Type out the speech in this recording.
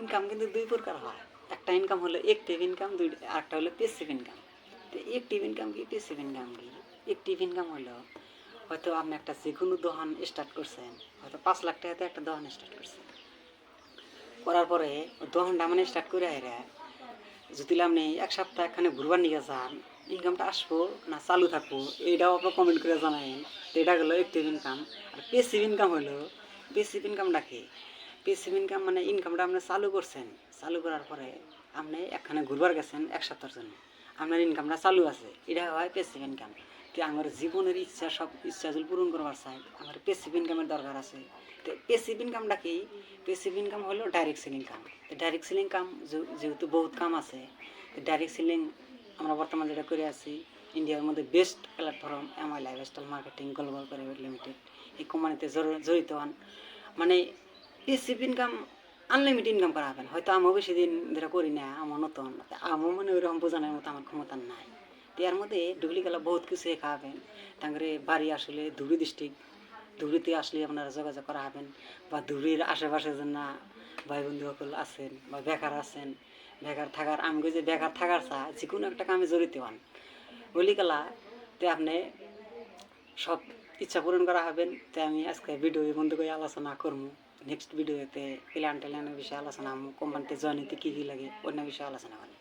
Income কিন্তু দুই প্রকার হয়। একটা ইনকাম হলো অ্যাক্টিভ ইনকাম, আরেকটা হলো প্যাসিভ ইনকাম। তো অ্যাক্টিভ ইনকাম কি, প্যাসিভ ইনকাম কি? অ্যাক্টিভ ইনকাম হলো হয়তো আপনি একটা যে কোনো দোকান স্টার্ট করছেন, হয়তো 5 লাখ টাকাতে একটা দোকান স্টার্ট করছেন, করার পরে দোকানটা মানে স্টার্ট করে আইরা যদি আপনি এক সপ্তাহ এখানে ঘুরবার নিয়ে যান, ইনকামটা আসবো না চালু থাকবো এইটাও আপনার কমেন্ট করে জানাবেন। তো এটা হলো অ্যাক্টিভ ইনকাম। আর প্যাসিভ ইনকাম হলো, প্যাসিভ ইনকামটা কি? প্যাসিভ ইনকাম মানে ইনকামটা আপনি চালু করছেন, চালু করার পরে আপনি এখানে ঘুরবার গেছেন এক সপ্তাহের জন্য, আপনার ইনকামটা চালু আছে, এটা হয় প্যাসিভ ইনকাম। তো আমার জীবনের ইচ্ছা, সব ইচ্ছা যদি পূরণ করবার চাই, আমার প্যাসিভ ইনকামের দরকার আছে। তো প্যাসিভ ইনকামটা কি? প্যাসিভ ইনকাম হলো ডাইরেক্ট সেলিং কাম। তো ডাইরেক্ট সেলিং কাম যেহেতু বহুত কাম আছে, তো ডাইরেক্ট সেলিং আমরা বর্তমানে যেটা করে আছি, ইন্ডিয়ার মধ্যে best platform MI lifestyle marketing global private limited, এই কোম্পানিতে জড়িত হন। মানে প্যাসিভ ইনকাম আনলিমিটেড ইনকাম করা হবেন। হয়তো আমিও বেশি দিন ধরে করি না, আমার নতুন, আমিও মানে ওইরকম বোঝানোর মতো আমার ক্ষমতা নাই। তো এর মধ্যে ডুবলি গেলে বহুত কিছু খাওয়াবেন। তারপরে বাড়ি আসলে ধুবড়ি ডিস্ট্রিক্ট, ধুবড়িতে আসলে আপনারা যোগাযোগ করা হবেন, বা ধুবড়ির আশেপাশে যেন না ভাই বন্ধু সকল আছেন বা বেকার আছেন, বেকার থাকার আমি যে বেকার থাকার চা যে কোনো একটা কামে জড়িত হন বলি গেলা, তো আপনি সব ইচ্ছা পূরণ করা হবেন। তো আমি আজকে ভিডিও বন্ধু করে আলোচনা করবো। নেক্সট ভিডিওতে প্ল্যান ট্যানের বিষয়ে আলোচনা, কোম্পানিতে জয়েন হতে কী কী লাগে অন্য বিষয়ে আলোচনা করি।